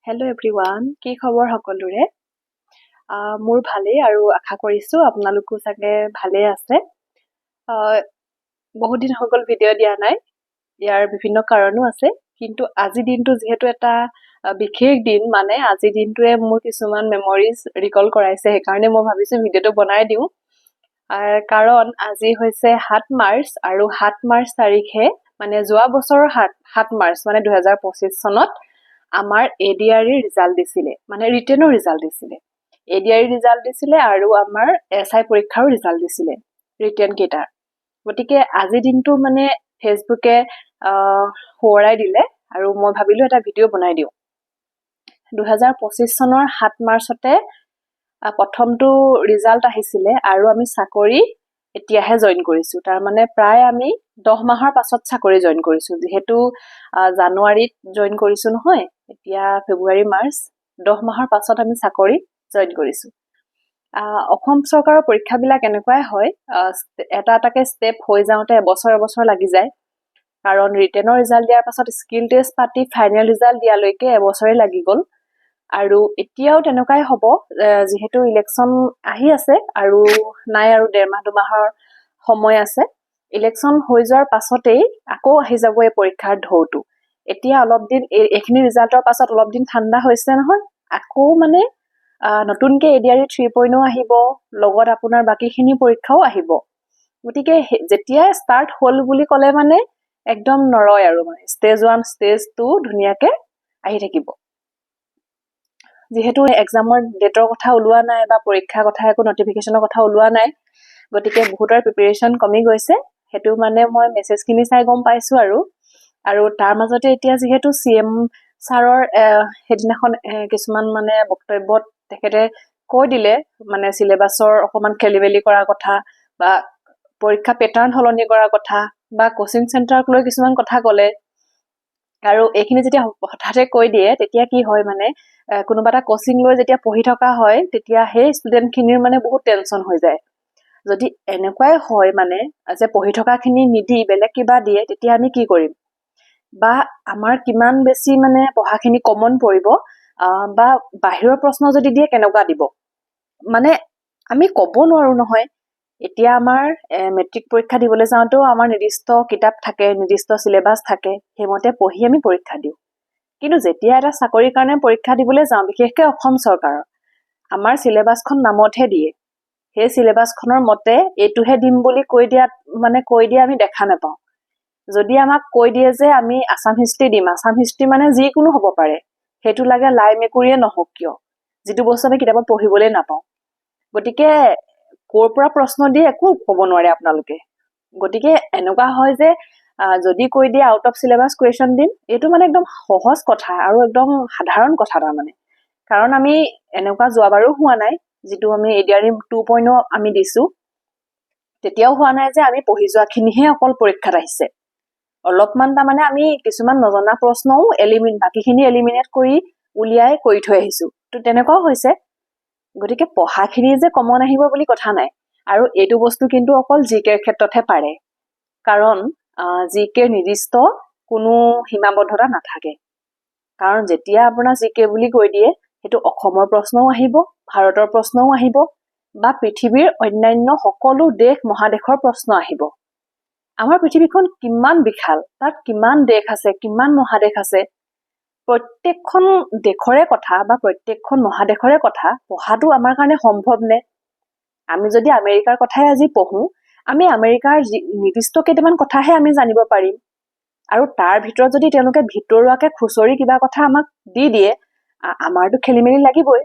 Hello' everyone, কি খবৰ সকলোৰে? মোৰ ভালেই আৰু আশা কৰিছোঁ আপোনালোকো চাগে ভালেই আছে। আহ, বহুত দিন হৈ গ'ল ভিডিঅ' দিয়া নাই। ইয়াৰ বিভিন্ন কাৰণো আছে, কিন্তু আজিৰ দিনটো যিহেতু এটা বিশেষ দিন, মানে আজিৰ দিনটোৱে মোৰ কিছুমান মেমৰিজ ৰিকল কৰাইছে, সেইকাৰণে মই ভাবিছোঁ ভিডিঅ'টো বনাই দিওঁ। কাৰণ আজি হৈছে 7 মাৰ্চ আৰু 7 মাৰ্চ তাৰিখে মানে যোৱা বছৰৰ 7 মাৰ্চ মানে 2025 চনত আমাৰ ADR ৰিজাল্ট দিছিলে, মানে ৰিটেনৰ ৰিজাল্ট দিছিলে। ADR ৰিজাল্ট দিছিলে আৰু আমাৰ SI পৰীক্ষাৰো ৰিজাল্ট দিছিলে, ৰিটেন কেইটাৰ। গতিকে আজিৰ দিনটো মানে ফেচবুকে সোঁৱৰাই দিলে আৰু মই ভাবিলোঁ এটা ভিডিঅ' বনাই দিওঁ। 2025 চনৰ 7 মাৰ্চতে প্ৰথমটো ৰিজাল্ট আহিছিলে আৰু আমি চাকৰি এতিয়াহে জইন কৰিছোঁ। তাৰমানে প্ৰায় আমি 10 মাহৰ পাছত চাকৰি জইন কৰিছোঁ। যিহেতু জানুৱাৰীত জইন কৰিছোঁ নহয়, এতিয়া ফেব্ৰুৱাৰী মাৰ্চ 10 মাহৰ পাছত আমি চাকৰি জইন কৰিছোঁ। অসম চৰকাৰৰ পৰীক্ষাবিলাক এনেকুৱাই হয়, এটা এটাকে ষ্টেপ হৈ যাওঁতে এবছৰ লাগি যায়। কাৰণ ৰিটেনৰ ৰিজাল্ট দিয়াৰ পাছত স্কিল টেষ্ট পাতি ফাইনেল ৰিজাল্ট দিয়ালৈকে এবছৰে লাগি গ'ল। আৰু এতিয়াও তেনেকুৱাই হ'ব, যিহেতু ইলেকশ্যন আহি আছে আৰু নাই আৰু 1.5 মাহ 2 মাহৰ সময় আছে। ইলেকশ্যন হৈ যোৱাৰ পাছতেই আকৌ আহি যাব এই পৰীক্ষাৰ ঢৌটো। এতিয়া অলপ দিন এইখিনি ৰিজাল্টৰ পাছত অলপ দিন ঠাণ্ডা হৈছে নহয়, আকৌ মানে নতুনকৈ ADR 3.0 আহিব, লগত আপোনাৰ বাকীখিনি পৰীক্ষাও আহিব। গতিকে যেতিয়াই ষ্টাৰ্ট হ'ল বুলি ক'লে মানে একদম নৰয় আৰু, মানে ষ্টেজ 1 ষ্টেজ 2 ধুনীয়াকৈ আহি থাকিব। যিহেতু এক্সামৰ ডেটৰ কথা ওলোৱা নাই বা পৰীক্ষাৰ কথা একো নটিফিকেশ্যনৰ কথা ওলোৱা নাই, গতিকে বহুতৰ প্ৰিপেৰেশ্যন কমি গৈছে। সেইটো মানে মই মেছেজখিনি চাই গম পাইছোঁ আৰু তাৰ মাজতে এতিয়া যিহেতু CM ছাৰৰ সেইদিনাখন কিছুমান মানে বক্তব্যত তেখেতে কৈ দিলে, মানে চিলেবাছৰ অকণমান খেলি মেলি কৰাৰ কথা বা পৰীক্ষা পেটাৰ্ণ সলনি কৰাৰ কথা বা কোচিং চেণ্টাৰক লৈ কিছুমান কথা ক'লে। আৰু এইখিনি যেতিয়া হঠাতে কৈ দিয়ে তেতিয়া কি হয়, মানে কোনোবা এটা কোচিং লৈ যেতিয়া পঢ়ি থকা হয় তেতিয়া সেই ষ্টুডেণ্টখিনিৰ মানে বহুত টেনশ্যন হৈ যায়। যদি এনেকুৱাই হয় মানে যে পঢ়ি থকাখিনি নিদি বেলেগ কিবা দিয়ে, তেতিয়া আমি কি কৰিম? বা আমাৰ কিমান বেছি মানে পঢ়াখিনি কমন পৰিব, বা বাহিৰৰ প্ৰশ্ন যদি দিয়ে কেনেকুৱা দিব, মানে আমি ক'ব নোৱাৰোঁ নহয়। এতিয়া আমাৰ মেট্ৰিক পৰীক্ষা দিবলৈ যাওঁতেও আমাৰ নিৰ্দিষ্ট কিতাপ থাকে, নিৰ্দিষ্ট চিলেবাছ থাকে, সেইমতে পঢ়ি আমি পৰীক্ষা দিওঁ। কিন্তু যেতিয়া এটা চাকৰিৰ কাৰণে পৰীক্ষা দিবলৈ যাওঁ, বিশেষকৈ অসম চৰকাৰৰ, আমাৰ চিলেবাছখন নামতহে দিয়ে। সেই চিলেবাছখনৰ মতে এইটোহে দিম বুলি কৈ দিয়ে আমি দেখা নাপাওঁ। যদি আমাক কৈ দিয়ে যে আমি আছাম হিষ্ট্ৰী দিম, আছাম হিষ্ট্ৰী মানে যিকোনো হ'ব পাৰে, সেইটো লাগে লাই মেকুৰীয়ে নহওক কিয়, যিটো বস্তু আমি কিতাপত পঢ়িবলৈ নাপাওঁ। গতিকে ক'ৰ পৰা প্ৰশ্ন দিয়ে একো ক'ব নোৱাৰে আপোনালোকে। গতিকে এনেকুৱা হয় যে যদি কৈ দিয়ে আউট অফ চিলেবাছ কুৱেশ্যন দিম, এইটো মানে একদম সহজ কথা আৰু একদম সাধাৰণ কথা তাৰমানে। কাৰণ আমি এনেকুৱা যোৱাবাৰো হোৱা নাই, যিটো আমি ADR 2.0 আমি দিছোঁ, তেতিয়াও হোৱা নাই যে আমি পঢ়ি যোৱাখিনিহে অকল পৰীক্ষাত আহিছে। অলপমান তাৰমানে আমি কিছুমান নজনা প্ৰশ্নও বাকীখিনি এলিমিনেট কৰি উলিয়াই কৰি থৈ আহিছোঁ। তো তেনেকুৱাও হৈছে। গতিকে পঢ়াখিনি যে কমন আহিব বুলি কথা নাই। আৰু এইটো বস্তু কিন্তু অকল GKৰ ক্ষেত্ৰতহে পাৰে, কাৰণ GKৰ নিৰ্দিষ্ট কোনো সীমাবদ্ধতা নাথাকে। কাৰণ যেতিয়া আপোনাৰ GK বুলি কৈ দিয়ে, সেইটো অসমৰ প্ৰশ্নও আহিব, ভাৰতৰ প্ৰশ্নও আহিব, বা পৃথিৱীৰ অন্যান্য সকলো দেশ মহাদেশৰ প্ৰশ্ন আহিব। আমাৰ পৃথিৱীখন কিমান বিশাল, তাত কিমান দেশ আছে, কিমান মহাদেশ আছে, প্ৰত্যেকখন দেশৰে কথা বা প্ৰত্যেকখন মহাদেশৰে কথা পঢ়াটো আমাৰ কাৰণে সম্ভৱ নে? আমি যদি আমেৰিকাৰ কথাই আজি পঢ়োঁ, আমি আমেৰিকাৰ নিৰ্দিষ্ট কেইটামান কথাহে আমি জানিব পাৰিম। আৰু তাৰ ভিতৰত যদি তেওঁলোকে ভিতৰুৱাকৈ খুচৰি কিবা কথা আমাক দি দিয়ে, আমাৰতো খেলি মেলি লাগিবই,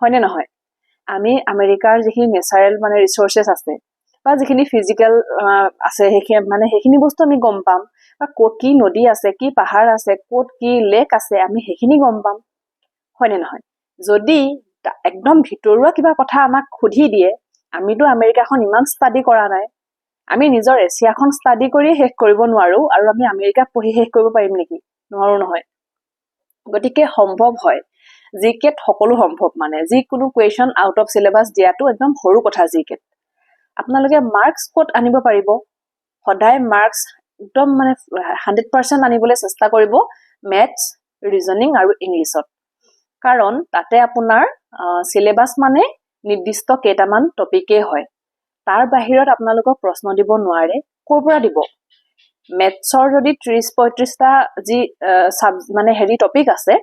হয়নে নহয়? আমি আমেৰিকাৰ যিখিনি নেচাৰেল মানে ৰিচৰ্চেছ আছে বা যিখিনি ফিজিকেল আছে, সেইখিনি বস্তু আমি গম পাম, বা ক'ত কি নদী আছে, কি পাহাৰ আছে, ক'ত কি লেক আছে, আমি সেইখিনি গম পাম, হয়নে নহয়? যদি একদম ভিতৰুৱা কিবা কথা আমাক সুধি দিয়ে, আমিতো আমেৰিকাখন ইমান ষ্টাডি কৰা নাই, আমি নিজৰ এছিয়াখন ষ্টাডি কৰিয়ে শেষ কৰিব নোৱাৰোঁ, আৰু আমি আমেৰিকাত পঢ়ি শেষ কৰিব পাৰিম নেকি? নোৱাৰোঁ নহয়। গতিকে সম্ভৱ হয়, GKত সকলো সম্ভৱ, মানে যিকোনো কুৱেশ্যন আউট অফ চিলেবাছ দিয়াটো একদম সৰু কথা। GKত আপোনালোকে মাৰ্কছ ক'ত আনিব পাৰিব? সদায় মাৰ্কছ একদম মানে 100% আনিবলৈ চেষ্টা কৰিব মেথছ, ৰিজনিং আৰু ইংলিছত। কাৰণ তাতে আপোনাৰ সিলেবাস মানে নিৰ্দিষ্ট কেইটামান টপিকেই হয়, তাৰ বাহিৰত আপোনালোকক প্ৰশ্ন দিব নোৱাৰে। ক'ৰ পৰা দিব? মেথছৰ যদি 30-35টা যি মানে টপিক আছে,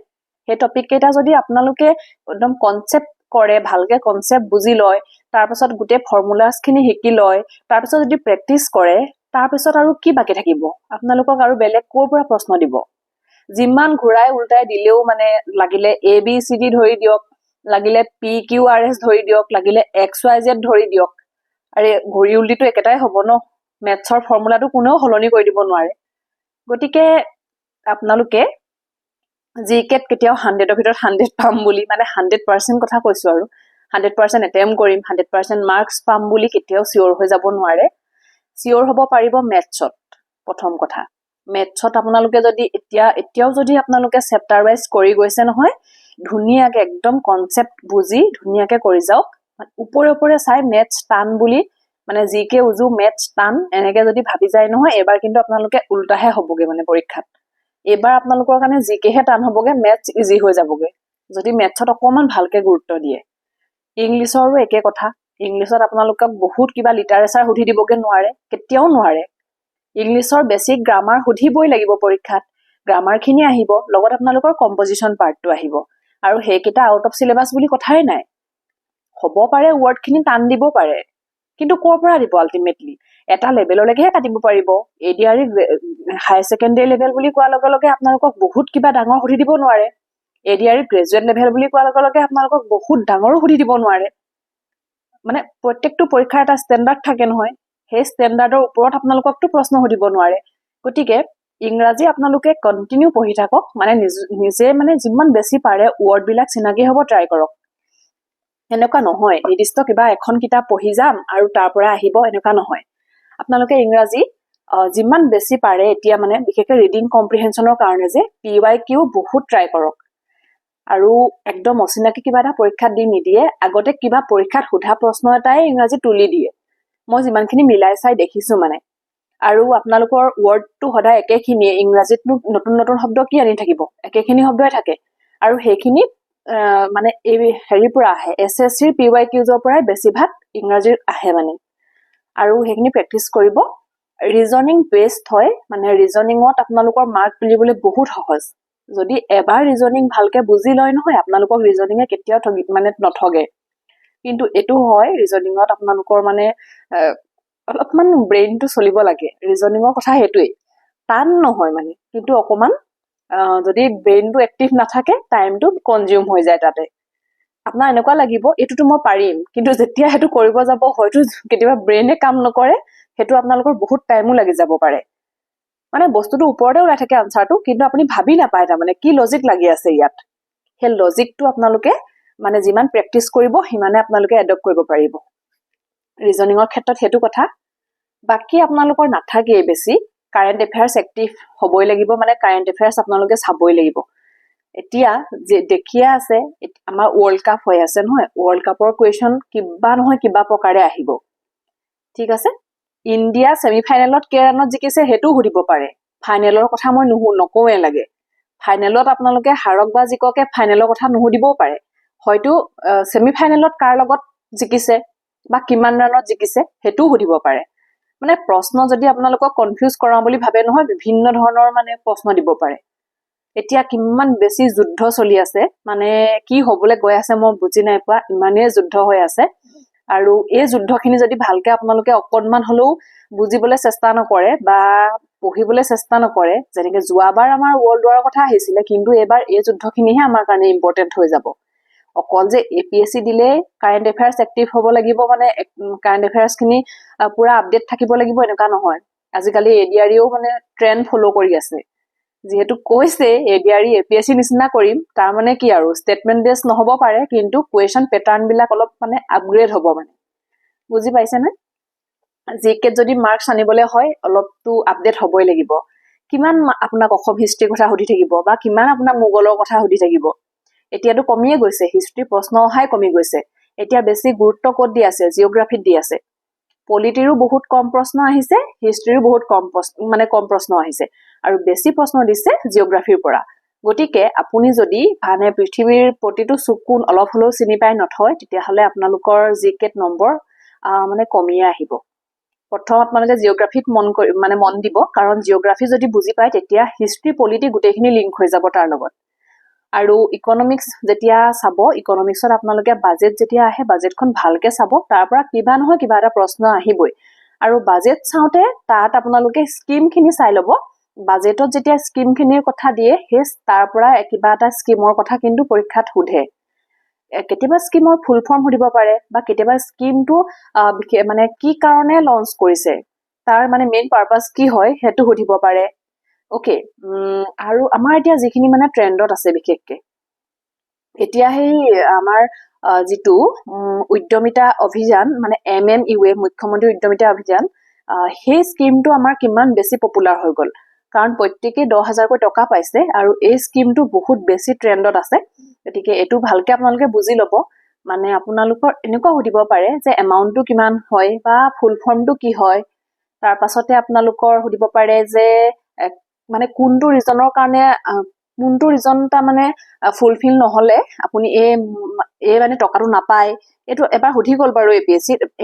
সেই টপিক কেইটা যদি আপোনালোকে একদম কনচেপ্ট কৰে, ভালকে কনচেপ্ট বুজি লয়, তাৰপিছত গোটেই ফৰ্মুলাছ খিনি শিকি লয়, তাৰপিছত যদি প্ৰেক্টিচ কৰে, তাৰপিছত আৰু কি বাকী থাকিব? আপোনালোকক আৰু বেলেগ ক'ৰ পৰা প্ৰশ্ন দিব? যিমান ঘূৰাই উল্টাই দিলেও মানে লাগিলে ABCD ধৰি দিয়ক, লাগিলে PQRS ধৰি দিয়ক, লাগিলে XYZ ধৰি দিয়ক, আৰে ঘূৰি উল্টিটো একেটাই হ'ব ন। মেথছৰ ফৰ্মুলাটো কোনেও সলনি কৰি দিব নোৱাৰে। গতিকে আপোনালোকে জিকেট কেতিয়াও 100ৰ ভিতৰত 100 পাম বুলি, মানে 100% কথা কৈছো আৰু 100% এটেম্প কৰিম, 100% মাৰ্কছ পাম বুলি কেতিয়াও চিয়ৰ হৈ যাব নোৱাৰে। চিয়ৰ হ'ব পাৰিব মেথছত। প্ৰথম কথা, মেথছত আপোনালোকে যদি এতিয়াও যদি আপোনালোকে চেপ্টাৰ ৱাইজ কৰি গৈছে নহয়, ধুনীয়াকে একদম কনচেপ্ট বুজি ধুনীয়াকে কৰি যাওক। ওপৰে চাই মেথছ টান বুলি, মানে জিকে উজু মেথছ টান এনেকে যদি ভাবি যায় নহয়, এবাৰ কিন্তু আপোনালোকে উল্টাহে হ'বগে মানে পৰীক্ষাত। এইবাৰ আপোনালোকৰ কাৰণে জিকেহে টান হ'বগে, মেথছ ইজি হৈ যাবগে যদি মেথছত অকমান ভালকে গুৰুত্ব দিয়ে। ইংলিছৰো একে কথা। ইংলিছত আপোনালোকক বহুত কিবা লিটাৰেচাৰ সুধি দিবগে নোৱাৰে, কেতিয়াও নোৱাৰে। ইংলিছৰ বেছিক গ্ৰামাৰ সুধিবই লাগিব পৰীক্ষাত। গ্ৰামাৰখিনি আহিব, লগত আপোনালোকৰ কম্পজিশ্যন পাৰ্টটো আহিব, আৰু সেইকেইটা আউট অফ চিলেবাছ বুলি কথাই নাই। হ'ব পাৰে ৱৰ্ডখিনি টান দিব পাৰে, কিন্তু ক'ৰ পৰা দিব? আল্টিমেটলি এটা লেভেললৈকেহে কাটিব পাৰিব। ADRE হায়াৰ ছেকেণ্ডেৰী লেভেল বুলি কোৱাৰ লগে লগে আপোনালোকক বহুত কিবা ডাঙৰ সুধি দিব নোৱাৰে। ADRE গ্ৰেজুৱেট লেভেল বুলি কোৱাৰ লগে লগে আপোনালোকক বহুত ডাঙৰো সুধি দিব নোৱাৰে। মানে প্ৰত্যেকটো পৰীক্ষাৰ এটা ষ্টেণ্ডাৰ্ড থাকে নহয়, সেই ষ্টেণ্ডাৰ্ডৰ ওপৰত আপোনালোককতো প্ৰশ্ন সুধিব নোৱাৰে। গতিকে ইংৰাজী আপোনালোকে কণ্টিনিউ পঢ়ি থাকক, মানে নিজে মানে যিমান বেছি পাৰে ৱৰ্ডবিলাক চিনাকি হ'ব ট্ৰাই কৰক। এনেকুৱা নহয় নিৰ্দিষ্ট কিবা এখন কিতাপ পঢ়ি যাম আৰু তাৰ পৰা আহিব, এনেকুৱা নহয়। আপোনালোকে ইংৰাজী যিমান বেছি পাৰে এতিয়া মানে বিশেষকৈ ৰিডিং কম্প্ৰিহেনশ্যনৰ কাৰণে যে PYQ বহুত ট্ৰাই কৰক। আৰু একদম অচিনাকি কিবা এটা পৰীক্ষাত দি নিদিয়ে, আগতে কিবা পৰীক্ষাত সোধা প্ৰশ্ন এটাই ইংৰাজী তুলি দিয়ে। মই যিমানখিনি মিলাই চাই দেখিছো মানে। আৰু আপোনালোকৰ ৱৰ্ডটো সদায় একেখিনিয়ে, ইংৰাজীতনো নতুন নতুন শব্দ কি আনি থাকিব, একেখিনি শব্দই থাকে। আৰু সেইখিনি মানে এই পৰা আহে, SSCৰ PYQৰ পৰাই বেছিভাগ ইংৰাজীৰ আহে মানে। আৰু সেইখিনি প্ৰেক্টিচ কৰিব। ৰিজনিং বেষ্ট হয়, মানে ৰিজনিঙত আপোনালোকৰ মাৰ্ক তুলিবলৈ বহুত সহজ। যদি এবাৰ ৰিজনিং ভালকে বুজি লয় নহয়, আপোনালোকক ৰিজনিঙে কেতিয়াও মানে নঠগে। কিন্তু এইটো হয়, ৰিজনিঙত আপোনালোকৰ মানে অলপমান ব্ৰেইনটো চলিব লাগে। ৰিজনিঙৰ কথা সেইটোৱেই, টান নহয় মানে, কিন্তু অকমান যদি ব্ৰেইনটো এক্টিভ নাথাকে টাইমটো কনজিউম হৈ যায় তাতে। আপোনাৰ এনেকুৱা লাগিব এইটোতো মই পাৰিম, কিন্তু যেতিয়া সেইটো কৰিব যাব হয়তো কেতিয়াবা ব্ৰেইনে কাম নকৰে, সেইটো আপোনালোকৰ বহুত টাইমো লাগি যাব পাৰে। মানে বস্তুটো ওপৰতে ওলাই থাকে আনচাৰটো, কিন্তু আপুনি ভাবি নাপায় তাৰমানে কি লজিক লাগি আছে ইয়াত। সেই লজিকটো আপোনালোকে মানে যিমান প্ৰেক্টিচ কৰিব সিমানে আপোনালোকে এডপ্ট কৰিব পাৰিব। ৰিজনিঙৰ ক্ষেত্ৰত সেইটো কথা। বাকী আপোনালোকৰ নাথাকেই বেছি, কাৰেণ্ট এফেয়াৰ্ছ এক্টিভ হ'বই লাগিব, মানে কাৰেণ্ট এফেয়াৰ্ছ আপোনালোকে চাবই লাগিব। এতিয়া যে দেখিয়ে আছে আমাৰ ৱৰ্ল্ড কাপ হৈ আছে নহয়, ৱৰ্ল্ড কাপৰ কুৱেশ্যন কিবা নহয় কিবা প্ৰকাৰে আহিব। ঠিক আছে, ইণ্ডিয়া ছেমিফাইনেলত কেই ৰাণত জিকিছে সেইটোও সুধিব পাৰে। ফাইনেলৰ কথা মই নকওঁৱে লাগে। ফাইনেলত আপোনালোকে হাৰক বা জিককে ফাইনেলৰ কথা নুসুধিবও পাৰে, হয়তো ছেমিফাইনেলত কাৰ লগত জিকিছে বা কিমান ৰাণত জিকিছে সেইটোও সুধিব পাৰে। মানে প্ৰশ্ন যদি আপোনালোকক কনফিউজ কৰাওঁ বুলি ভাবে নহয়, বিভিন্ন ধৰণৰ মানে প্ৰশ্ন দিব পাৰে। এতিয়া কিমান বেছি যুদ্ধ চলি আছে, মানে কি হবলৈ গৈ আছে মই বুজি নাই পোৱা, ইমানেই যুদ্ধ হৈ আছে। আৰু এই যুদ্ধখিনি যদি ভালকে আপোনালোকে অকণমান হলেও বুজিবলৈ চেষ্টা নকৰে বা পঢ়িবলৈ চেষ্টা নকৰে, যেনেকে যোৱাবাৰ আমাৰ ৱৰ্ল্ড ৱাৰৰ কথা আহিছিলে, কিন্তু এইবাৰ এই যুদ্ধখিনিহে আমাৰ কাৰণে ইম্পৰ্টেণ্ট হৈ যাব। অকল যে APSC দিলে কাৰেণ্ট এফেয়াৰ্ছ এক্টিভ হ'ব লাগিব, মানে কাৰেণ্ট এফেয়াৰ্ছখিনি পুৰা আপডেট থাকিব লাগিব এনেকুৱা নহয়। আজিকালি ADREও মানে ট্ৰেণ্ড ফ'ল' কৰি আছে। যিহেতু কৈছে ADRE APSC নিচিনা কৰিম, তাৰ মানে কি আৰু ষ্টেটমেণ্ট বেছ নহ'ব পাৰে, কিন্তু কুৱেশ্যন পেটাৰ্ণবিলাক অলপ মানে আপগ্ৰেড হ'ব মানে। বুজি পাইছেনে? জিকেত যদি মাৰ্কছ আনিবলৈ হয় অলপতো আপডেট হ'বই লাগিব। কিমান আপোনাক অসম হিষ্ট্ৰীৰ কথা সুধি থাকিব বা কিমান আপোনাক মোগলৰ কথা সুধি থাকিব। এতিয়াতো কমিয়ে গৈছে, হিষ্ট্ৰী প্ৰশ্ন অহাই কমি গৈছে। এতিয়া বেছি গুৰুত্ব ক'ত দি আছে? জিঅ'গ্ৰাফিত দি আছে। পলিটিৰো বহুত কম প্ৰশ্ন আহিছে, হিষ্ট্ৰীৰো বহুত কম প্ৰশ্ন আহিছে, আৰু বেছি প্ৰশ্ন দিছে জিঅ'গ্ৰাফিৰ পৰা। গতিকে আপুনি যদি মানে পৃথিৱীৰ প্ৰতিটো চুকুন অলপ হলেও চিনি পাই নথয় তেতিয়াহ'লে আপোনালোকৰ জিকেট নম্বৰ মানে কমিয়ে আহিব প্ৰথম আপোনালোকে জিঅ'গ্ৰাফিত মন দিব কাৰণ জিঅ'গ্ৰাফি যদি বুজি পায় তেতিয়া হিষ্ট্ৰী পলিটি গোটেইখিনি লিংক হৈ যাব তাৰ লগত আৰু ইকনমিক্স যেতিয়া চাব ইকনমিক্সত আপোনালোকে বাজেট যেতিয়া আহে বাজেটখন ভালকে চাব তাৰ পৰা কিবা নহয় কিবা এটা প্ৰশ্ন আহিবই আৰু বাজেট চাওঁতে তাত আপোনালোকে স্কিমখিনি চাই ল'ব বাজেটত যেতিয়া স্কিমখিনিৰ কথা দিয়ে সেই তাৰ পৰা কিবা এটা স্কিমৰ কথা কিন্তু পৰীক্ষাত সোধে কেতিয়াবা স্কিমৰ ফুল ফৰ্ম সুধিব পাৰে বা কেতিয়াবা স্কিমটো মানে কি কাৰণে লঞ্চ কৰিছে তাৰ মানে মেইন পাৰপাস কি হয় সেইটো সুধিব পাৰে ওকে আৰু আমাৰ এতিয়া যিখিনি মানে ট্ৰেণ্ডত আছে বিশেষকে এতিয়া সেই আমাৰ যিটো উদ্যমিতা অভিযান মানে MMUA মুখ্যমন্ত্ৰী উদ্যমিতা অভিযান সেই স্কিমটো আমাৰ কিমান বেছি পপুলাৰ হৈ গ'ল কাৰণ প্ৰত্যেকই 10,000 টকা পাইছে আৰু এই স্কিমটো বহুত বেছি ট্ৰেণ্ডত আছে গতিকে এটো ভালকে আপোনালোকে বুজি ল'ব মানে আপোনালোকৰ এনেকুৱা সুধিব পাৰে যে এমাউন্টটো কিমান হয় বা ফুল ফৰ্মটো কি হয় তাৰ পাছতে আপোনালোকৰ সুধিব পাৰে যে মানে কোনটো ৰিজনৰ কাৰণে কোনটো ৰিজনটা মানে ফুলফিল নহলে আপুনি এই মানে টকাটো নাপায় এটো এবাৰ সুধি গল বাৰু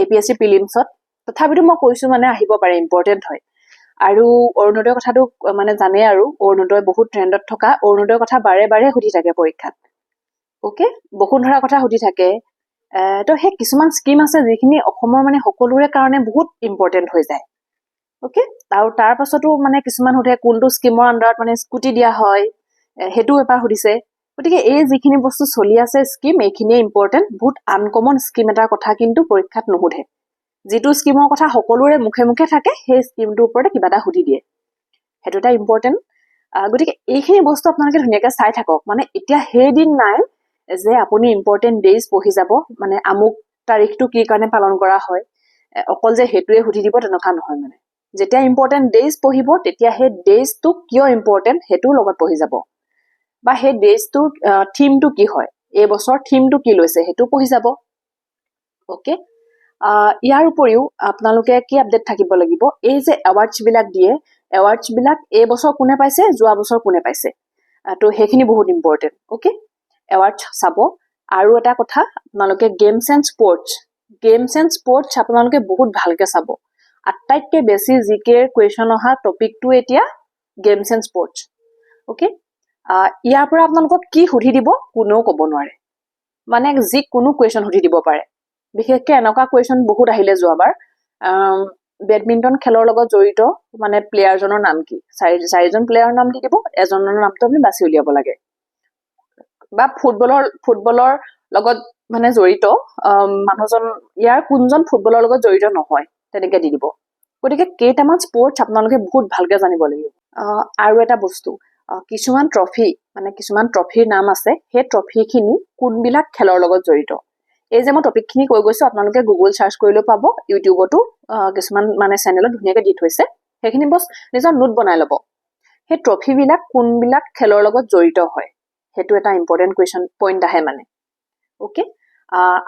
APSC প্ৰিলিমছত তথাপিতো মই কৈছো মানে আহিব পাৰে ইম্পৰ্টেন্ট হয় আৰু অৰুণোদয় কথাটো মানে জানে আৰু অৰুণোদয় বহুত ট্ৰেণ্ডত থকা অৰুণোদয় কথা বাৰে বাৰে সুধি থাকে পৰীক্ষাত ওকে বসুন্ধৰা কথা সুধি থাকে তো সেই কিছুমান স্কিম আছে যিখিনি অসমৰ মানে সকলোৰে কাৰণে বহুত ইম্পৰ্টেন্ট হৈ যায় ওকে আৰু তাৰ পাছতো মানে কিছুমান সুধে কোনটো স্কিমৰ আন্ডাৰত মানে স্কুটি দিয়া হয় হেতু এবাৰ সুধিছে গতিকে এই যিখিনি বস্তু চলি আছে স্কিম এইখিনিয়ে ইম্পৰ্টেন্ট বহুত আনকমন স্কিম এটাৰ কথা কিন্তু পৰীক্ষাত নুসুধে যিটো স্কিমৰ কথা সকলোৰে মুখে মুখে থাকে সেই স্কিমটোৰ ওপৰতে কিবা এটা সুধি দিয়ে হেতু এটা ইম্পৰ্টেন্ট গতিকে এইখিনি বস্তু আপোনালোকে ধুনীয়াকৈ চাই থাকক মানে এতিয়া সেই দিন নাই যে আপুনি ইম্পৰ্টেন্ট ডেজ পঢ়ি যাব মানে আমুক তাৰিখটো কি কাৰণে পালন কৰা হয় অকল যে হেতুৱে সুধি দিব তেনেকা নহয় মানে যেতিয়া ইম্পৰ্টেন্ট ডেজ পঢ়িব তেতিয়া সেই ডেজটো কিয় ইম্পৰ্টেন্ট হেতুৰ লগত পঢ়ি যাব বা সেই ডেজটো থিমটো কি হয় এই বছৰ থিমটো কি লৈছে হেতু পঢ়ি যাব ওকে ইয়াৰ উপৰিও আপোনালোকে কি আপডেট থাকিব লাগিব এই যে এৱাৰ্ডছ বিলাক দিয়ে এৱাৰ্ডছ বিলাক এই বছৰ কোনে পাইছে যোৱা বছৰ কোনে পাইছে তো হেখিনি বহুত ইম্পৰ্টেন্ট ওকে এৱাৰ্ডছ চাব আৰু এটা কথা আপোনালোকে গেমছ এণ্ড স্পৰ্টছ আপোনালোকে বহুত ভালকে চাব আটাইতকৈ বেছি জিকেৰ কোৱেশ্যন অহা টপিকটো এতিয়া গেমছ এণ্ড স্পৰ্টছ ওকে ইয়াৰ পৰা আপোনালোকক কি সুধি দিব কোনেও ক'ব নোৱাৰে মানে যি কোনো কুৱেশ্যন সুধি দিব পাৰে বিশেষকৈ এনেকুৱা কুৱেশ্যন বহুত আহিলে যোৱাবাৰ বেডমিণ্টন খেলৰ লগত জড়িত মানে প্লেয়াৰজনৰ নাম কি চাৰিজন প্লেয়াৰৰ নাম দি দিব এজনৰ নামটো আপুনি বাছি উলিয়াব লাগে বা ফুটবলৰ লগত মানে জড়িত মানুহজন ইয়াৰ কোনজন ফুটবলৰ লগত জড়িত নহয় তেনেকে দি দিব গতিকে কেইটামান স্পৰ্টছ আপোনালোকে বহুত ভালকে জানিব লাগিব আৰু এটা বস্তু কিছুমান ট্ৰফিৰ নাম আছে সেই ট্ৰফিখিনি কোনবিলাক খেলৰ লগত জড়িত এই যে মই টপিকখিনি কৈ গৈছো আপোনালোকে গুগল চাৰ্চ কৰিলেও পাব ইউটিউবতো কিছুমান মানে চেনেলত ধুনীয়াকৈ দি থৈছে সেইখিনি বস নিজৰ নোট বনাই ল'ব সেই ট্ৰফিবিলাক কোনবিলাক খেলৰ লগত জড়িত হয় হেতু এটা ইম্পৰ্টেন্ট কুৱেশ্যন পইণ্ট আহে মানে ওকে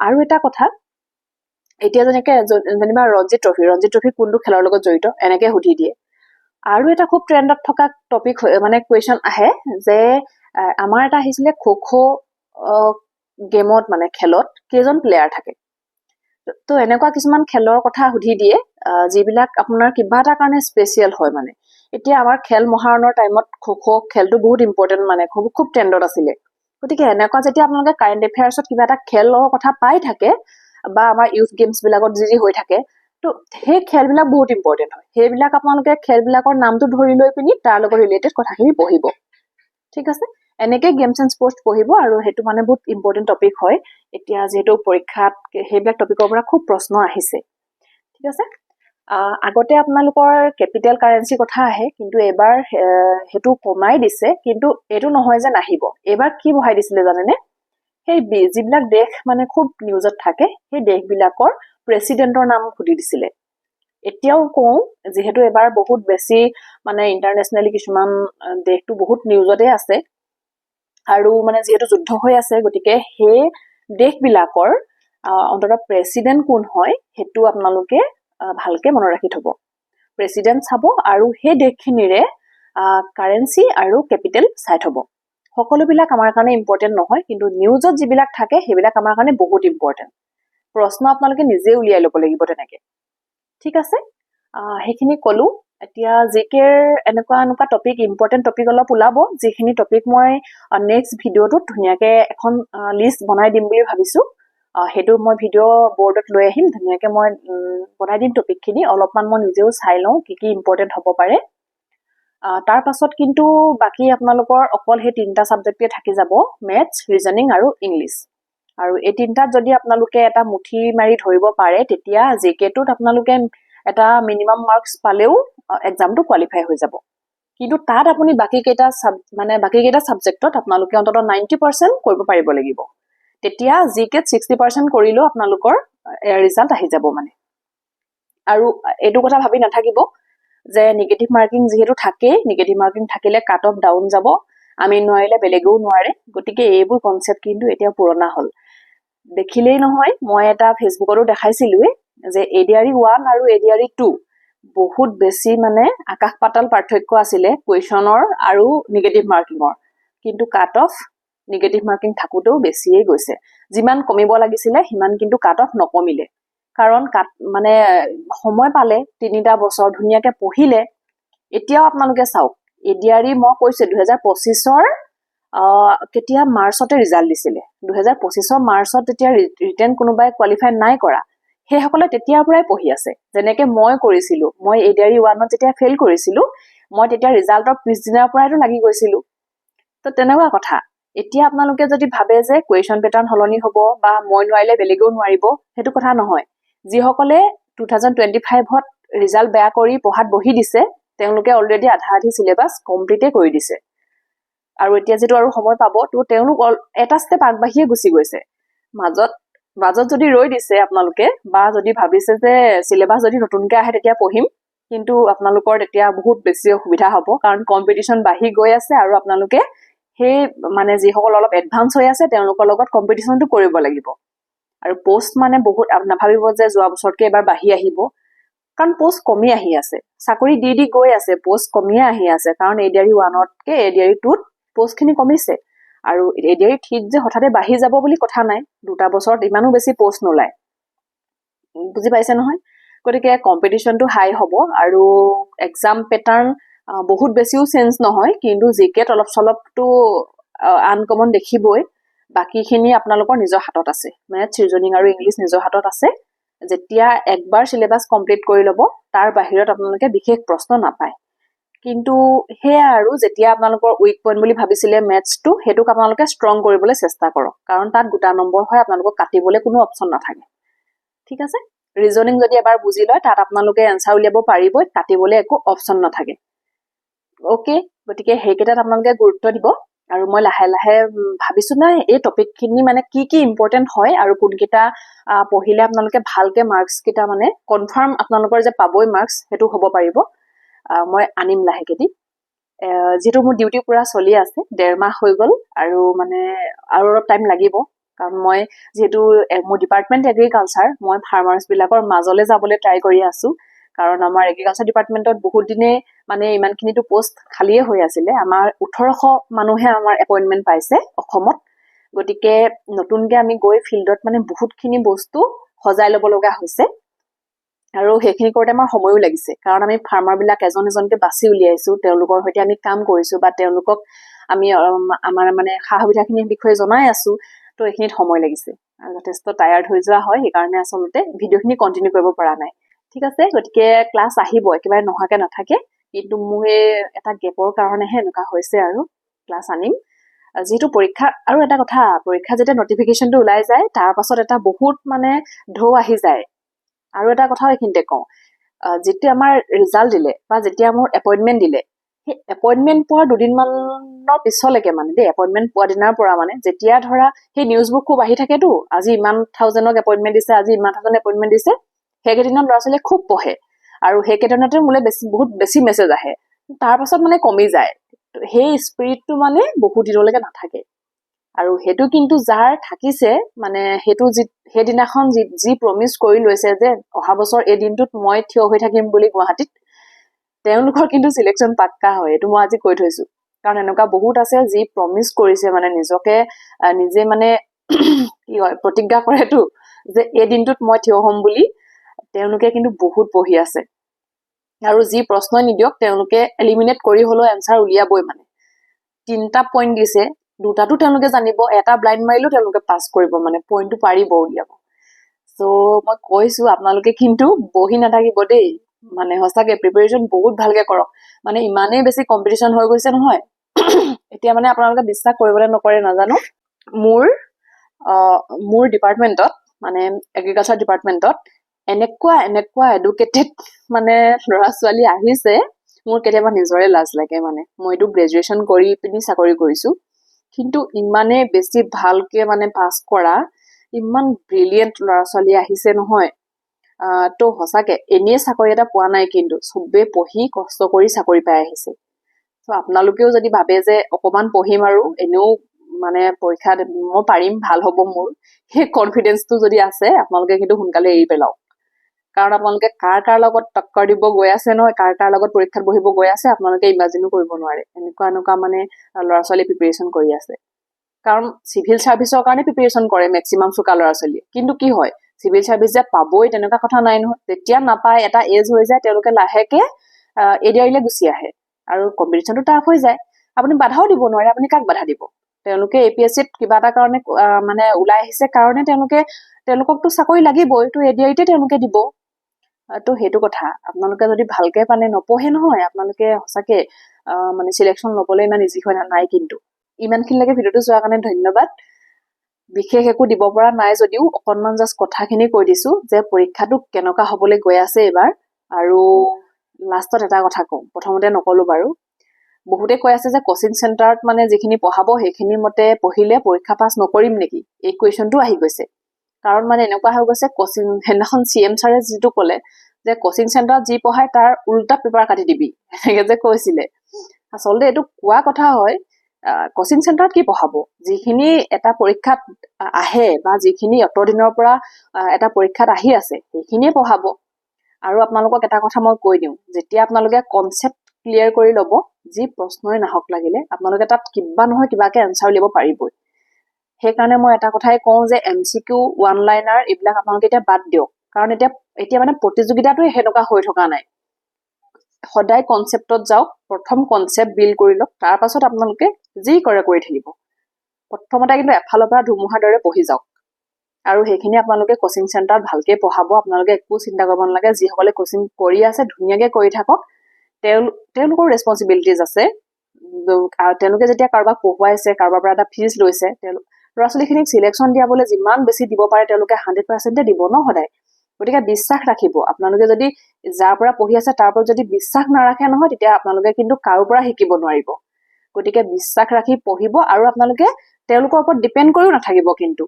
আৰু এটা কথা এতিয়া যেনিবা ৰঞ্জি ট্ৰফি কোনটো খেলৰ লগত জড়িত এনেকে সুধি দিয়ে আৰু এটা খুব ট্ৰেণ্ডত থকা টপিক মানে কুৱেশ্যন আহে যে আমাৰ এটা আহিছিলে খো গেমত মানে খেলত কেইজন প্লেয়াৰ থাকে তো এনেকুৱা কিছুমান খেলৰ কথা সুধি দিয়ে যিবিলাক আপোনাৰ কিবা এটা কাৰণে স্পেচিয়েল হয় মানে এতিয়া আমাৰ খেল মহাৰণৰ টাইমত খো খেলটো বহুত ইম্পৰ্টেন্ট মানে খুব ট্ৰেণ্ডত আছিলে গতিকে এনেকুৱা যেতিয়া আপোনালোকে কাৰেণ্ট এফেয়াৰ্ছত কিবা এটা খেলৰ কথা পাই থাকে বা আমাৰ ইউথ গেমছ বিলাকত যি হৈ থাকে তো সেই খেলবিলাক বহুত ইম্পৰ্টেন্ট হয় সেইবিলাক আপোনালোকে খেলবিলাকৰ নামটো ধৰি লৈ পিনি তাৰ লগত ৰিলেটেড কথাখিনি পঢ়িব ঠিক আছে এনেকৈ গেমছ এণ্ড স্পৰ্টছ পঢ়িব আৰু সেইটো মানে বহুত ইম্পৰ্টেন্ট টপিক হয় এতিয়া যেহেতু পৰীক্ষাত সেইবিলাক টপিকৰ পৰা খুব প্ৰশ্ন আহিছে ঠিক আছে আগতে আপোনালোকৰ কেপিটেল কাৰেন্সি কথা আহে কিন্তু এবাৰ হেতু কমাই দিছে কিন্তু এটো নহয় যে নাহিব এবাৰ কি বহাই দিছিলে জানেনে সেই যিবিলাক দেশ মানে খুব নিউজত থাকে সেই দেশবিলাকৰ প্ৰেসিডেন্টৰ নাম সুধি দিছিলে এতিয়াও কওঁ যেহেতু এবাৰ বহুত বেছি মানে ইন্টাৰনেশনালি কিছুমান দেশটো বহুত নিউজতে আছে আৰু মানে যেহেতু যুদ্ধ হৈ আছে গতিকে সেই দেশবিলাকৰ অন্তত প্ৰেসিডেন্ট কোন হয় হেতু আপোনালোকে ভালকে মনত ৰাখি থব প্ৰেসিডেন্ট চাব আৰু সেই দেশখিনিৰে কাৰেন্সি আৰু কেপিটেল চাই থব সকলোবিলাক আমাৰ কাৰণে ইম্পৰ্টেণ্ট নহয়, কিন্তু নিউজত যিবিলাক থাকে সেইবিলাক আমাৰ কাৰণে বহুত ইম্পৰ্টেণ্ট। প্ৰশ্ন আপোনালোকে নিজে উলিয়াই ল'ব লাগিব তেনেকে। ঠিক আছে, সেইখিনি ক'লো। এতিয়া জিকেৰ এনেকুৱা টপিক, ইম্পৰ্টেণ্ট টপিক অলপ ওলাব, যিখিনি টপিক মই নেক্সট ভিডিঅ'টোত ধুনীয়াকে এখন লিষ্ট বনাই দিম বুলি ভাবিছো। সেইটো মই ভিডিঅ' বৰ্ডত লৈ আহিম, ধুনীয়াকে মই বনাই দিম টপিকখিনি। অলপমান মই নিজেও চাই লওঁ কি কি ইম্পৰ্টেণ্ট হ'ব পাৰে। তাৰ পাছত কিন্তু বাকী আপোনালোকৰ অকল সেই 3টা ছাবজেক্টে থাকি যাব, মেথছ, ৰিজনিং আৰু ইংলিছ। আৰু এই 3টাত যদি আপোনালোকে এটা মুঠি মাৰি ধৰিব পাৰে, তেতিয়া জিকেটোত আপোনালোকে এটা মিনিমাম মাৰ্কছ পালেও এক্সামটো কোৱালিফাই হৈ যাব। কিন্তু তাত আপুনি বাকী কেইটা ছাবজেক্টত আপোনালোকে অন্তত 90% কৰিব পাৰিব লাগিব। তেতিয়া জিকেত 60% কৰিলেও আপোনালোকৰ ৰিজাল্ট আহি যাব মানে। আৰু এইটো কথা ভাবি নাথাকিব যে নিগেটিভ মাৰ্কিং যিহেতু থাকেই, নিগেটিভ মাৰ্কিং থাকিলে কাট অফ ডাউন যাব, আমি নোৱাৰিলে বেলেগেও নোৱাৰে। গতিকে এইবোৰ কনচেপ্ট কিন্তু এতিয়া পুৰণা হ'ল। দেখিলেই নহয়, মই এটা ফেচবুকতো দেখাইছিলোৱে যে ADRE 1 আৰু ADRE 2 বহুত বেছি মানে আকাশ পাতাল পাৰ্থক্য আছিলে কুৱেশ্যনৰ আৰু নিগেটিভ মাৰ্কিঙৰ। কিন্তু কাট অফ নিগেটিভ মাৰ্কিং থাকোঁতেও বেছিয়ে গৈছে। যিমান কমিব লাগিছিলে সিমান কিন্তু কাট অফ নকমিলে। কাৰণ মানে সময় পালে, 3টা বছৰ ধুনীয়াকে পঢ়িলে। এতিয়াও আপোনালোকে চাওক, ADRE মই কৈছে 2025ৰ কেতিয়া মাৰ্চতে ৰিজাল্ট দিছিলে। 2025 মাৰ্চত যেতিয়া ৰিটেন কোনোবাই কোৱালিফাই নাই কৰা, সেইসকলে তেতিয়াৰ পৰাই পঢ়ি আছে। যেনেকে মই কৰিছিলো, মই ADRE 1ত যেতিয়া ফেইল কৰিছিলো, মই তেতিয়া ৰিজাল্টৰ পিছদিনাৰ পৰাইতো লাগি গৈছিলো। তো তেনেকুৱা কথা। এতিয়া আপোনালোকে যদি ভাবে যে কুৱেশ্যন পেটাৰ্ণ সলনি হ'ব বা মই নোৱাৰিলে বেলেগেও নোৱাৰিব, সেইটো কথা নহয়। যিসকলে 2025ত ৰিজাল্ট বেয়া কৰি পঢ়াত বহি দিছে, তেওঁলোকে অলৰেডি আধা চিলেবাছ কমপ্লিটে কৰি দিছে। আৰু এতিয়া যিটো আৰু সময় পাব, তো তেওঁলোক এটা ষ্টেপ আগবাঢ়িয়ে গুচি গৈছে। মাজত যদি ৰৈ দিছে আপোনালোকে, বা যদি ভাবিছে যে চিলেবাছ যদি নতুনকৈ আহে তেতিয়া পঢ়িম, কিন্তু আপোনালোকৰ তেতিয়া বহুত বেছি অসুবিধা হ'ব। কাৰণ কম্পিটিশ্যন বাঢ়ি গৈ আছে আৰু আপোনালোকে সেই মানে যিসকল অলপ এডভান্স হৈ আছে তেওঁলোকৰ লগত কম্পিটিশ্যনটো কৰিব লাগিব। আৰু পোষ্ট মানে বহুত নাভাবিব যে যোৱা বছৰতকৈ এবাৰ বাঢ়ি আহিব, কাৰণ পোষ্ট কমি আহি আছে। চাকৰি দি গৈ আছে, পোষ্ট কমিয়ে আহি আছে। কাৰণ ADRE 1তকৈ ADRE 2ত পোষ্টখিনি কমিছে। আৰু ADRE 3ত যে হঠাতে বাঢ়ি যাব বুলি কথা নাই, 2টা বছৰত ইমানো বেছি পোষ্ট নোলায়। বুজি পাইছে নহয়? গতিকে কম্পিটিশ্যনটো হাই হ'ব আৰু এক্সাম পেটাৰ্ণ বহুত বেছিও চেঞ্জ নহয়, কিন্তু জিকেত অলপ চলপটো আনকমন দেখিবই। বাকীখিনি আপোনালোকৰ নিজৰ হাতত আছে। মেথছ, ৰিজনিং আৰু ইংলিছ নিজৰ হাতত আছে। যেতিয়া একবাৰ চিলেবাছ কমপ্লিট কৰি ল'ব, তাৰ বাহিৰত আপোনালোকে বিশেষ প্ৰশ্ন নাপায়। কিন্তু সেয়া আৰু যেতিয়া আপোনালোকৰ উইক পইণ্ট বুলি ভাবিছিলে মেথছটো, সেইটোক আপোনালোকে ষ্ট্ৰং কৰিবলৈ চেষ্টা কৰক। কাৰণ তাত গোটা নম্বৰ হয়, আপোনালোকক কাটিবলৈ কোনো অপশ্যন নাথাকে। ঠিক আছে? ৰিজনিং যদি এবাৰ বুজি লয়, তাত আপোনালোকে এনচাৰ উলিয়াব পাৰিবই, কাটিবলৈ একো অপশ্যন নাথাকে। অ'কে, গতিকে সেইকেইটাত আপোনালোকে গুৰুত্ব দিব। আৰু মই লাহে লাহে ভাবিছো নাই এই টপিকখিনি মানে কি কি ইম্পৰ্টেণ্ট হয় আৰু কোনকেইটা পঢ়িলে আপোনালোকে ভালকে মাৰ্কছ কেইটা মানে কনফাৰ্ম আপোনালোকৰ যে পাবই মাৰ্কছ, সেইটো হ'ব পাৰিব। মই আনিম লাহেকে দি। যিহেতু মোৰ ডিউটি পুৰা চলি আছে, 1.5 মাহ হৈ গ'ল, আৰু মানে আৰু অলপ টাইম লাগিব। কাৰণ মই যিহেতু মোৰ ডিপাৰ্টমেণ্ট এগ্ৰিকালচাৰ, মই ফাৰ্মাৰ্ছবিলাকৰ মাজলৈ যাবলৈ ট্ৰাই কৰি আছোঁ। কাৰণ আমাৰ এগ্ৰিকালচাৰ ডিপাৰ্টমেণ্টত বহুত দিনে মানে ইমানখিনিতো পোষ্ট খালিয়ে হৈ আছিলে। আমাৰ 1800 মানুহে আমাৰ এপইণ্টমেণ্ট পাইছে অসমত। গতিকে নতুনকৈ আমি গৈ ফিল্ডত মানে বহুতখিনি বস্তু সজাই ল'ব লগা হৈছে। আৰু সেইখিনি কৰোঁতে আমাৰ সময়ো লাগিছে। কাৰণ আমি ফাৰ্মাৰবিলাক এজন এজনকৈ বাছি উলিয়াইছোঁ, তেওঁলোকৰ সৈতে আমি কাম কৰিছোঁ, বা তেওঁলোকক আমি আমাৰ মানে সা সুবিধাখিনিৰ বিষয়ে জনাই আছোঁ। তো এইখিনিত সময় লাগিছে আৰু যথেষ্ট টায়াৰ্ড হৈ যোৱা হয়। সেইকাৰণে আচলতে ভিডিঅ'খিনি কণ্টিনিউ কৰিব পৰা নাই। ঠিক আছে, গতিকে ক্লাছ আহিব, একেবাৰে নোহোৱাকৈ নাথাকে। কিন্তু মোৰ এই এটা গেপৰ কাৰণেহে এনেকুৱা হৈছে, আৰু ক্লাছ আনিম। যিহেতু পৰীক্ষা, আৰু এটা কথা, পৰীক্ষা যেতিয়া নটিফিকেশ্যনটো ওলাই যায়, তাৰ পাছত এটা বহুত মানে ঢৌ আহি যায়। আৰু এটা কথাও এইখিনিতে কওঁ, যেতিয়া আমাৰ ৰিজাল্ট দিলে বা যেতিয়া মোৰ এপইণ্টমেণ্ট দিলে, সেই এপইণ্টমেণ্ট পোৱাৰ 2 দিনমানৰ পিছলৈকে মানে এপইণ্টমেণ্ট পোৱা দিনাৰ পৰা মানে যেতিয়া ধৰা সেই নিউজবোৰ খুব আহি থাকেতো, আজি ইমান থাউজেণ্ডক এপইণ্টমেণ্ট দিছে, আজি ইমান থাউজেণ্ড এপইণ্টমেণ্ট দিছে, সেইকেইদিনত ল'ৰা ছোৱালীয়ে খুব পঢ়ে। আৰু সেইকেইদিনতে মোলৈ বহুত বেছি মেছেজ আহে। তাৰ পাছত মানে কমি যায়। সেই স্পিৰিটটো মানে বহুত দিনলৈকে নাথাকে। আৰু সেইটো কিন্তু যাৰ থাকিছে, মানে সেইটো সেইদিনাখন যি প্ৰমিচ কৰি লৈছে যে অহা বছৰ এই দিনটোত মই থিয় হৈ থাকিম বুলি গুৱাহাটীত, তেওঁলোকৰ কিন্তু চিলেকশ্যন পাক্কা হয়। এইটো মই আজি কৈ থৈছোঁ। কাৰণ এনেকুৱা বহুত আছে যি প্ৰমিস কৰিছে মানে নিজকে নিজে মানে কি হয় প্ৰতিজ্ঞা কৰেতো যে এই দিনটোত মই থিয় হ'ম বুলি তেওঁলোকে কিন্তু বহুত বহি আছে আৰু যি প্ৰশ্ন নিদিয়ক তেওঁলোকে এলিমিনেট কৰি হলো এনসাৰ উলিয়াবই মানে তিনটা পইণ্ট দিছে দুটাটো তেওঁলোকে জানিব এটা ব্লাইন্ড মাৰিলেও তেওঁলোকে পাছ কৰিব মানে পইণ্টটো পাৰিব উলিয়াব সো মই কৈছো আপোনালোকে কিন্তু বহি নাথাকিব দেই মানে সঁচাকে প্ৰিপাৰেচন বহুত ভালকে কৰক মানে ইমানেই বেছি কম্পিটিশন হৈ গৈছে নহয় এতিয়া মানে আপোনালোকে বিশ্বাস কৰিবলৈ নকৰে নাজানো মোৰ ডিপাৰ্টমেন্টত মানে এগ্ৰিকালচাৰ ডিপাৰ্টমেন্টত এনেকুৱা এডুকেটেড মানে ল'ৰা ছোৱালী আহিছে মোৰ কেতিয়াবা নিজৰে লাজ লাগে মানে মইতো গ্ৰেজুৱেচন কৰি পিনি চাকৰি কৰিছো কিন্তু ইমানে বেছি ভালকে মানে পাছ কৰা ইমান ব্ৰিলিয়েন্ট ল'ৰা ছোৱালী আহিছে নহয় তো সঁচাকে এনেই চাকৰি এটা পোৱা নাই কিন্তু সবে পঢ়ি কষ্ট কৰি চাকৰি পাই আহিছে তো আপোনালোকেও যদি ভাবে যে অকমান পঢ়িম আৰু এনেও মানে পৰীক্ষা মই পাৰিম ভাল হ'ব মোৰ সেই কনফিডেন্সটো যদি আছে আপোনালোকে কিন্তু সোনকালে এৰি পেলাওক কাৰণ আপোনালোকে কাৰ লগত টক্কৰ দিব গৈ আছে নহয় কাৰ লগত পৰীক্ষাত বহিব গৈ আছে আপোনালোকে ইমাজিনো কৰিব নোৱাৰে এনেকুৱা মানে ল'ৰা ছোৱালী প্ৰিপাৰেচন কৰি আছে কাৰণ সিভিল সাৰ্ভিসৰ কাৰণে প্ৰিপাৰেচন কৰে মেক্সিমাম চুকা ল'ৰা ছোৱালী কিন্তু কি হয় সিভিল সাৰ্ভিস যে পাবই তেনেকুৱা কথা নাই নহয় যেতিয়া নাপায় এটা এজ হৈ যায় তেওঁলোকে লাহেকে এৰিয়াইলে গুচি আহে আৰু কম্পিটিশনটো টাফ হৈ যায় আপুনি বাধাও দিব নোৱাৰে আপুনি কাক বাধা দিব তেওঁলোকে এপিএসসিত কিবা এটা কাৰণে মানে ওলাই আহিছে কাৰণে তেওঁলোককতো চাকৰি লাগিবই তো এডিআইতে তেওঁলোকে দিব তো সেইটো কথা আপোনালোকে যদি ভালকে মানে নপঢ়ে নহয় আপোনালোকে সঁচাকে মানে সিলেকশন লবলৈ ইমান ইজি হয় নাই কিন্তু ইমানখিনিলৈকে ভিডিঅ'টো চোৱাৰ কাৰণে ধন্যবাদ বিশেষ একো দিব পৰা নাই যদিও অকনমান জাষ্ট কথাখিনি কৈ দিছো যে পৰীক্ষাটো কেনেকুৱা হ'বলৈ গৈ আছে এবাৰ আৰু লাষ্টত এটা কথা কওঁ প্ৰথমতে নকলো বাৰু বহুতে কৈ আছে যে কোচিং চেণ্টাৰত মানে যিখিনি পঢ়াব সেইখিনি মতে পঢ়িলে পৰীক্ষা পাছ নকৰিম নেকি এই কুৱেশ্যনটো আহি গৈছে কাৰণ মানে এনেকুৱা হৈ গৈছে কোচিং হেনাখন সিএম ছাৰে যিটো ক'লে যে কোচিং চেণ্টাৰত যি পঢ়ায় তাৰ উল্টা পেপাৰ কাটি দিবি এনেকে যে কৈছিলে আচলতে এইটো কোৱা কথা হয় কোচিং চেণ্টাৰত কি পঢ়াব যিখিনি এটা পৰীক্ষাত আহে বা যিখিনি অতদিনৰ পৰা এটা পৰীক্ষাত আহি আছে সেইখিনিয়ে পঢ়াব আৰু আপোনালোকক এটা কথা মই কৈ দিওঁ যেতিয়া আপোনালোকে কনসেপ্ট ক্লিয়াৰ কৰি ল'ব যি প্ৰশ্নই নাহক লাগিলে আপোনালোকে তাত কিবা নহয় কিবাকে এনসাৰ উলিয়াব পাৰিবই সেইকাৰণে মই এটা কথাই কওঁ যে এমচিকিউ ওৱান লাইনাৰ এইবিলাক আপোনালোকে এতিয়া বাদ দিয়ক কাৰণ এতিয়া মানে প্ৰতিযোগিতাটো হেনেকুৱা হৈ থকা নাই সদায় কনসেপ্টত যাওক প্ৰথম কনসেপ্ট বিল্ড কৰি লওক তাৰ পাছত আপোনালোকে যি কৰে কৰি থাকিব প্ৰথমতে কিন্তু এফালৰ পৰা ধুমুহাৰ দৰে পঢ়ি যাওক আৰু সেইখিনি আপোনালোকে কোচিং চেণ্টাৰত ভালকে পঢ়াব আপোনালোকে একো চিন্তা কৰিব নালাগে যিসকলে কোচিং কৰি আছে ধুনীয়াকে কৰি থাকক তেওঁলোকৰ ৰেছপন্সিবিলিটিজ আছে তেওঁলোকে যেতিয়া কাৰোবাক পঢ়ুৱাইছে কাৰোবাৰ পৰা এটা ফিজ লৈছে ল'ৰা ছোৱালীখিনিক সিলেকশ্যন দিয়াবলৈ যিমান বেছি দিব পাৰে তেওঁলোকে 100% দিব ন সদায় গতিকে বিশ্বাস ৰাখিব আপোনালোকে যদি যাৰ পৰা পঢ়ি আছে তাৰ পৰা যদি বিশ্বাস নাৰাখে নহয় তেতিয়া আপোনালোকে কিন্তু কাৰো পৰা শিকিব নোৱাৰিব গতিকে বিশ্বাস ৰাখি পঢ়িব আৰু আপোনালোকে তেওঁলোকৰ ওপৰত ডিপেন্ড কৰিও নাথাকিব কিন্তু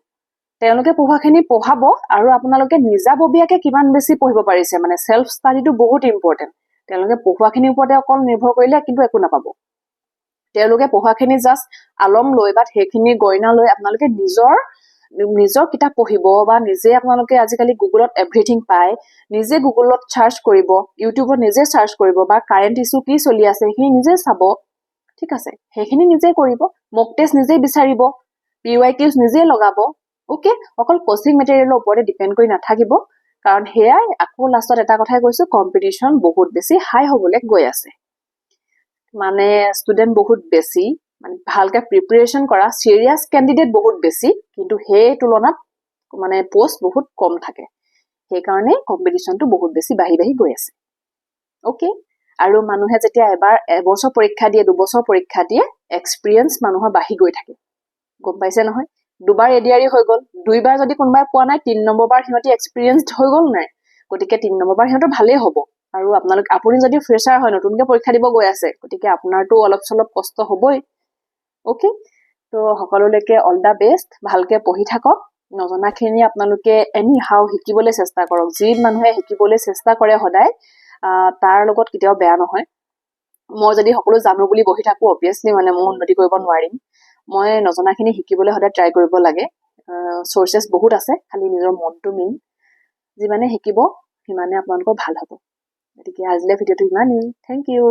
তেওঁলোকে পঢ়াখিনি পঢ়াব আৰু আপোনালোকে নিজাববীয়াকে কিমান বেছি পঢ়িব পাৰিছে মানে সেলফ ষ্টাডিটো বহুত ইম্পৰ্টেন্ট তেওঁলোকে পঢ়ুৱাখিনিৰ ওপৰতে অকল নিৰ্ভৰ কৰিলে কিন্তু একো নাপাব তেওঁলোকে পঢ়াখিনি জাষ্ট আলম লৈ বা সেইখিনি গইনা লৈ আপোনালোকে নিজৰ কিতাপ পঢ়িব বা নিজে আপোনালোকে আজিকালি গুগলত এভৰিথিং পায় নিজে গুগলত সাৰ্চ কৰিব ইউটিউবত নিজে সাৰ্চ কৰিব বা কাৰেণ্ট ইছ্যু কি চলি আছে সেইখিনি নিজে চাব ঠিক আছে সেইখিনি নিজে কৰিব মক টেষ্ট নিজে বিচাৰিব পিৱাইকিউজ নিজে লগাব ওকে অকল কোচিং মেটেৰিয়েলৰ ওপৰতে ডিপেন্ড কৰি নাথাকিব কাৰণ হেয়াই আকৌ লাষ্টত এটা কথাই কৈছো কম্পিটিশন বহুত বেছি হাই হ'বলৈ গৈ আছে মানে ষ্টুডেন্ট বহুত বেছি মানে ভালকে প্ৰিপাৰেচন কৰা সিৰিয়াস ক্যান্ডিডেট বহুত বেছি কিন্তু সেই তুলনাত মানে পোষ্ট বহুত কম থাকে সেইকাৰণে কম্পিটিশনটো বহুত বেছি বাঢ়ি গৈ আছে ওকে আৰু মানুহে যেতিয়া এবছৰ পৰীক্ষা দিয়ে দুবছৰ পৰীক্ষা দিয়ে এক্সপেৰিয়েন্স মানুহৰ বাঢ়ি গৈ থাকে গম পাইছে নহয় দুবাৰ এডিআৰি হৈ গল দুইবাৰ যদি কোনোবাই পোৱা নাই 3 নম্বৰ বাৰ সিহঁতি এক্সপেৰিয়েন্সড হৈ গল নাই গতিকে 3 নম্বৰ বাৰ সিহঁতৰ ভালেই হ'ব আৰু আপুনি যদি ফ্ৰেছাৰ হয় নতুনকৈ পৰীক্ষা দিব গৈ আছে গতিকে আপোনাৰটো অলপ চলপ কষ্ট হ'বই ওকে তো সকলোলৈকে অল দা বেষ্ট ভালকে পঢ়ি থাকক নজনাখিনি আপোনালোকে এনি হাউ শিকিবলৈ চেষ্টা কৰক যি মানুহে শিকিবলৈ চেষ্টা কৰে সদায় তাৰ লগত কেতিয়াও বেয়া নহয় মই যদি সকলো জানো বুলি বহি থাকো অবিয়াসলি মানে মই উন্নতি কৰিব নোৱাৰিম মই নজনাখিনি শিকিবলৈ সদায় ট্ৰাই কৰিব লাগে সোৰ্সেছ বহুত আছে খালি নিজৰ মনটো মেইন যিমানে শিকিব সিমানে আপোনালোকৰ ভাল হ'ব গতিকে আজিলৈ ভিডিঅ'টো ইমানেই থেংক ইউ